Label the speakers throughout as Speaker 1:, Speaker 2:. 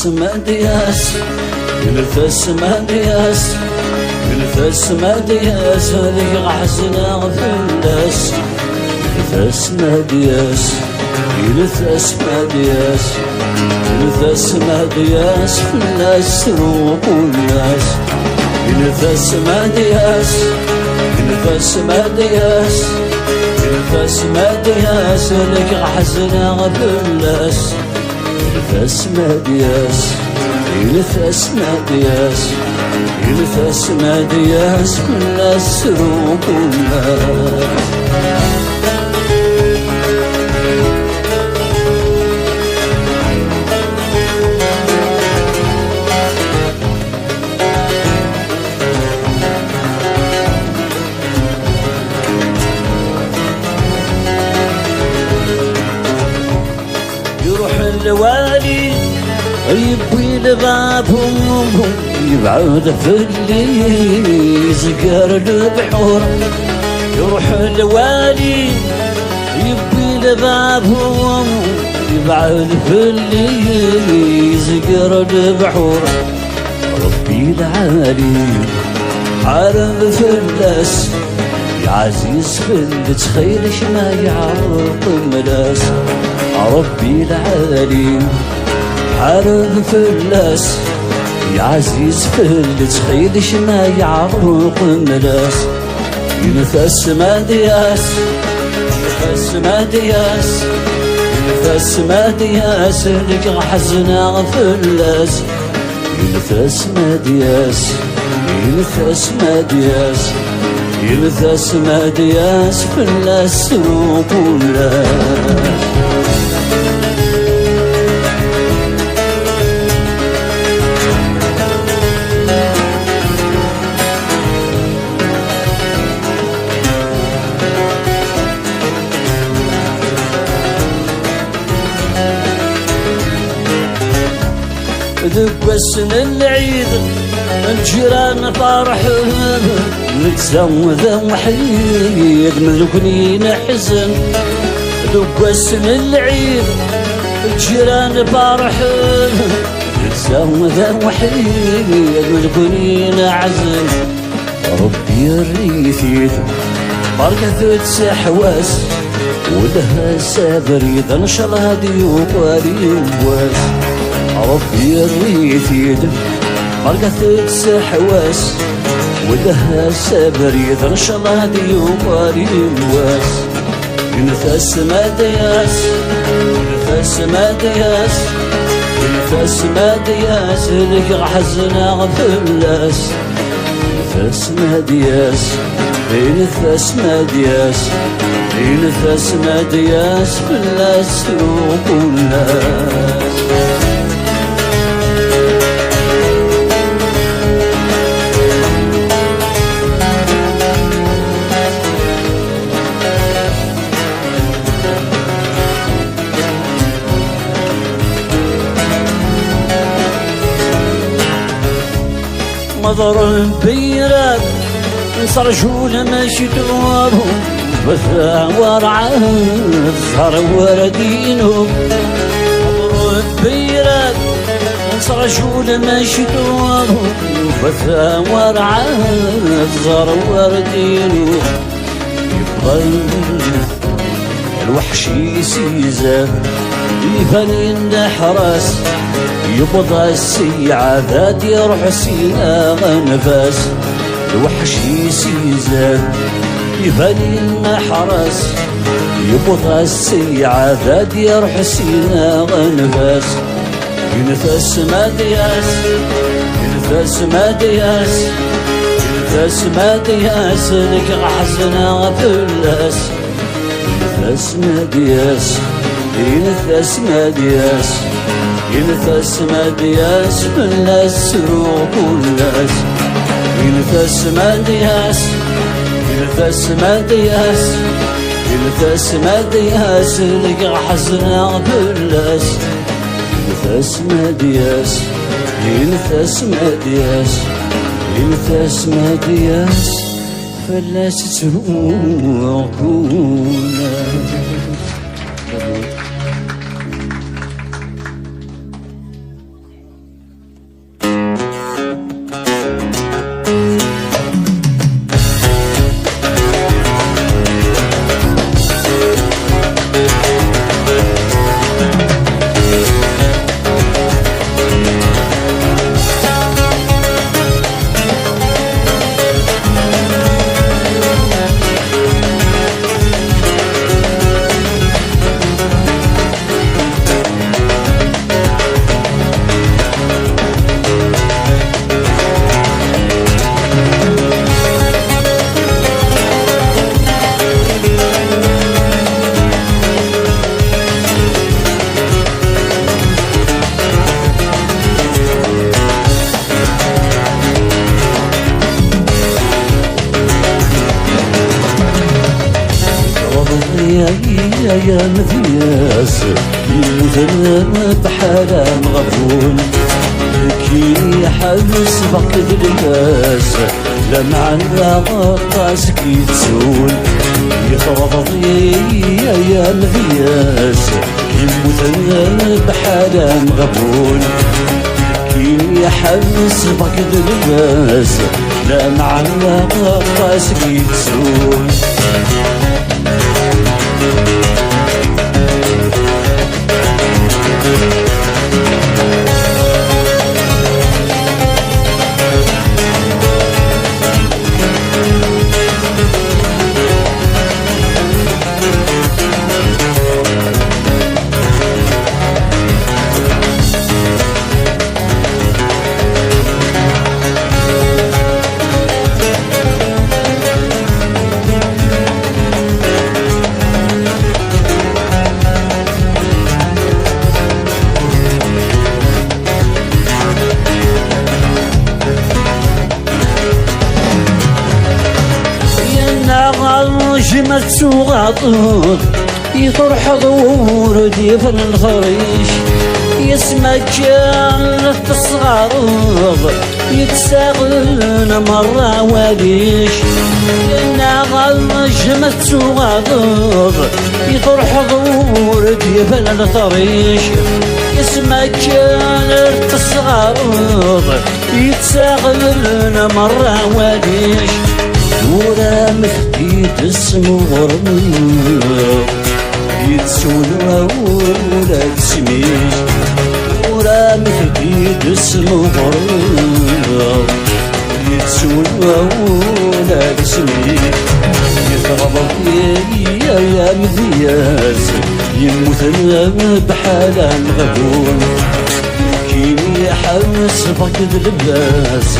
Speaker 1: مدياس ينفس مدياس ينفس مدياس اللي غحزنا في الناس ينفس مدياس ينفس مدياس ينفس مدياس في الناس وكل الناس ينفس مدياس ينفس مدياس ينفس مدياس اللي غحزنا في الناس ينفس مدياس ينفس مدياس ينفس مدياس كل السروق والناس يروح الوالي يبوي لبابهم يبعد في الليل زقر البحور يروح الوالي يبوي لبابهم يبعد في الليل زقر البحور ربي العالي عارف فلاس يا عزيز فلت خيرش ما يعرق ملاس ربي العالي عارف فلاس يا عزيز فلت خيرش ما يعرق ملاس ينفس مدياس ينفس مدياس ينفس مدياس لك حزنا فلاس ينفس مدياس ينفس مدياس ينفس مدياس فلاس وكلاس ذبسن العيد الجيران فرحهم نتزوذ وحيد ملكني نحزن ذبسن العيد الجيران فرحهم نتزوذ وحيد ملكني نعزن ربي الريثيد برقة تسحواس ولها سابريد ان شاء الله هدي وقاري واس ربي الريثيد مرقة تسحواس ولها سابريد ان شاء الله هدي وقاري واس ينفس مدياس ينفس مدياس ينفس مدياس لك حزنا فلاس ينفس مدياس ينفس مدياس ينفس مدياس فلاس وكلاس مضر بيراد صرجول ماشي دوابهم بثا ورعاه صار وردينهم مضر بيراد صرجول ماشي دوابهم بثا ورعاه صار وردينهم يبغى الوحش يسيزه يفني النحراس يبضى السيعة ذات يروح سينا غنفاس الوحش يسيزان يفني النحراس يبضى السيعة ذات يروح سينا غنفاس ينفس مدياس ينفس مدياس ينفس مدياس لك حزنا فلاس ينفس مدياس ينفس مدياس ينفس مدياس فلاس وكلاس ينفس مدياس ينفس مدياس ينفس مدياس لك حزنا فلاس ينفس مدياس ينفس مدياس ينفس مدياس فلاس وكلاس يا مذياس يموت بحالة مغبون كي يحبس فقد اللباس لا معنا غطاسك يتسول يخرط يا مذياس يموت بحالة مغبون كي يحبس فقد اللباس لا معنا غطاسك يتسول جمت سوغاطوط يطرح ظهور ديف الخريش يسمى جالة الصغارض يتساغلنا مرة وليش لأن جمت سوغاطوط يطرح ظهور ديف الخريش يسمى جالة الصغارض يتساغلنا مرة وليش ورا مخديت اسمه غرب يتسول ولا تسميش ورا مخديت اسمه غرب يتسول ولا تسميش يتغضب يا مذياس يموت بحالة مغبون كيني يحبس فقد اللباس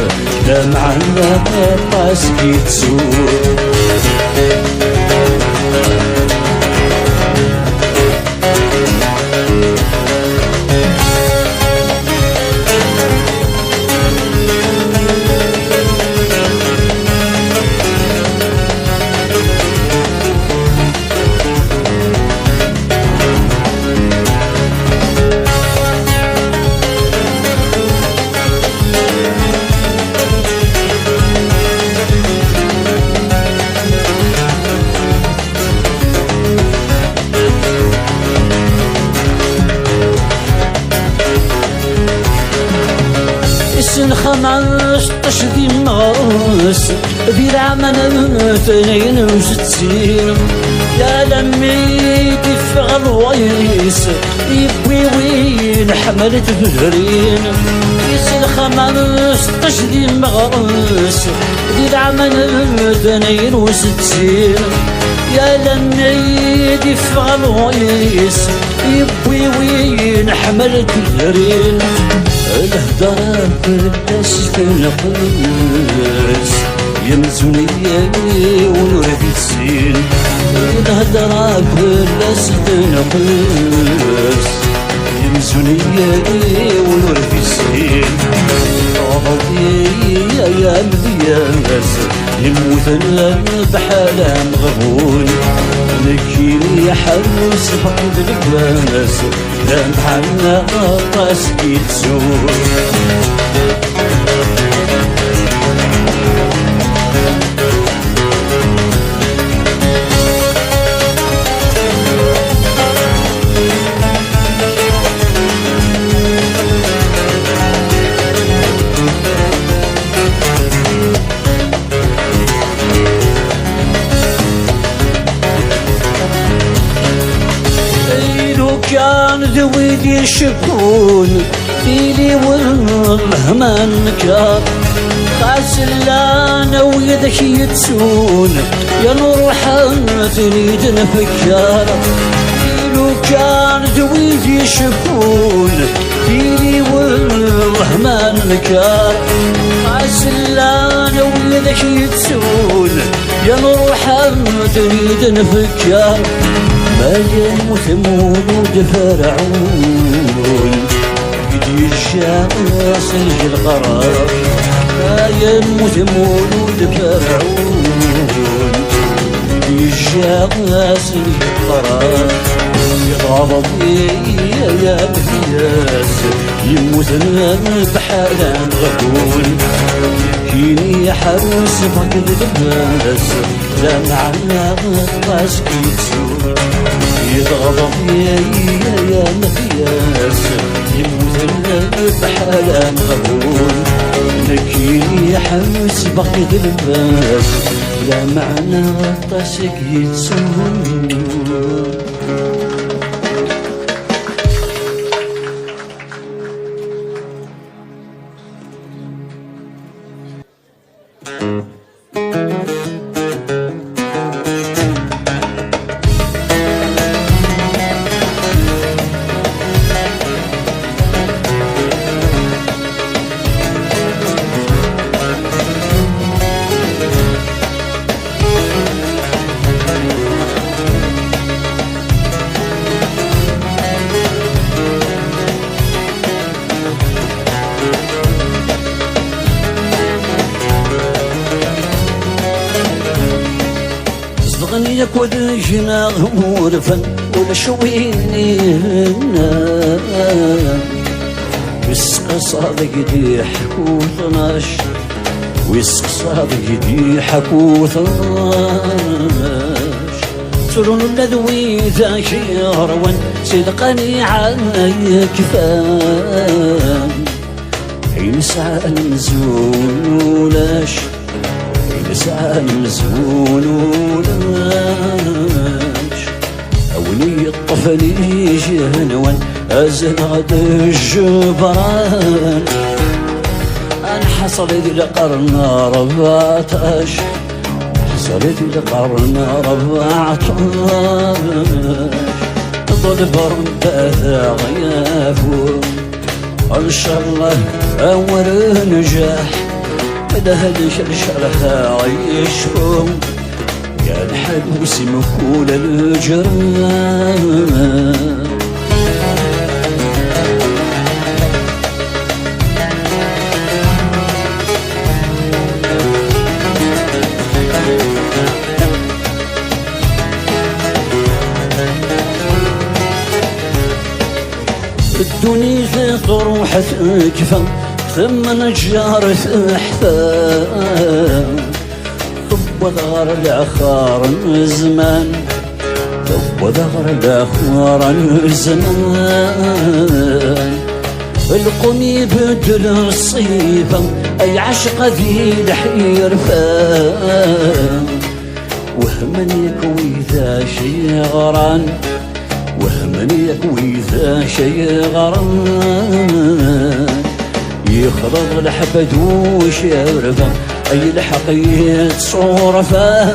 Speaker 1: لا معنا غطاسك يتسول خمس تشدي مغرس في العمل 62 يا لمي دفع الويس يبوي وين حملت فهرين يسل خمس تشدي مغرس في العمل 62 يا لمي دفع الويس يبوي وين حملت فهرين الهدرة بالناس تنقص يمزوني ونور في السين الهدرة بالناس تنقص يمزوني ونور في السين غضي يا مذياس يموت بحالة مغبون لكن يحرس فقد الباس لا محنا غطاسك يتسول كان ذويد يشكون فيلي والله ما نكار خاسلانا ويدك يتسون يا نور حالتني تنفكار فيلو كان ذويد يشكون فيلي والله ما نكار خاسلانا ويدك يتسون يا نور حالتني تنفكار ما يموت مولود فرعون قد الشمس القرار ما يموت مولود فرعون قد الشمس القرار يضرب يا مقياس يموتنا بحالا غبون كيني حرس فقد اللباس لا معنا غطاس كيتسون يضرب يا مقياس يموتنا بحالا غبون كيني حرس فقد اللباس لا معنا غطاس كيتسون يكود جنا غورفا ولا شويني هنا ويسق صادق دي حكوثناش ويسق صادق دي حكوثناش سرون الذوي ذا شيروان صدقني عنك فان حين سعى المزولاش لسان مزهول ولاش أولي الطفل جهنوان أزهد الجبران أنا حصلت لقرن 14 حصلت لقرن 14 ظل برد غيافو إن شاء الله أول نجاح ده شرشرها عيشهم كان حدوس مكول الجرام الدنيا في طروحة كفا ثم نجار احفام طب ظهر الاخر الزمان طب ظهر الاخر الزمان القومي بدل الصيفة اي عشق ذي الحير فام وهمن يكوي ذا شي غران وهمن يكوي ذا شي غران يخرج الحبد وشرفه اي الحقية صورفه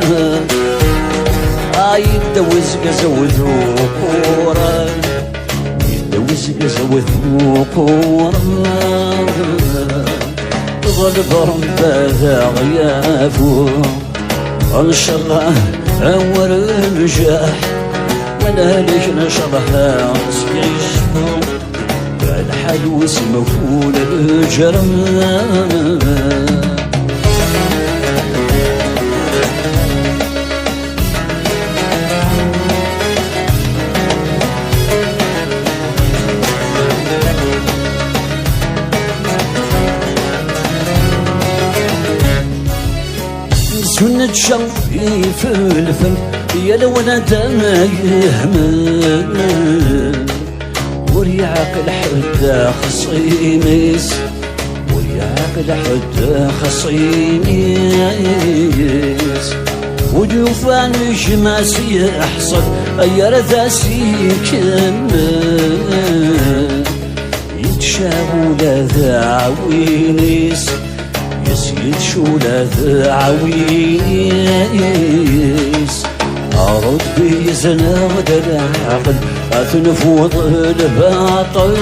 Speaker 1: يتدوز قزوذ وقورا يتدوز قزوذ وقورا ظل بربه ذا غيافه ان شاء الله اول نجاح ولا ليش نشرها سيشفو الحلوس مفول الجرام سنة شوقي في الفن يا الولد ما يهمل وريعقل حتى خصيميس وريعقل حتى خصيميس وديوفان شماس يحصل أي رذاسي كمل يتشاغوا ذا عوينيس يسيد شو ذا عوينيس ربي زناد العقل أتنفوض الباطل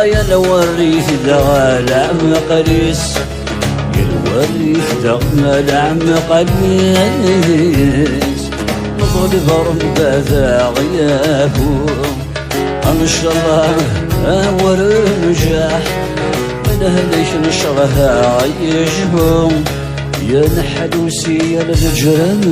Speaker 1: يا الوريث ذا العمقليس يا الوريث ذا العمقليس نظل برب ذا غيابه إن شاء الله أول نجاح من ليش نشرها عيشهم يا نحلوسي يا للجرام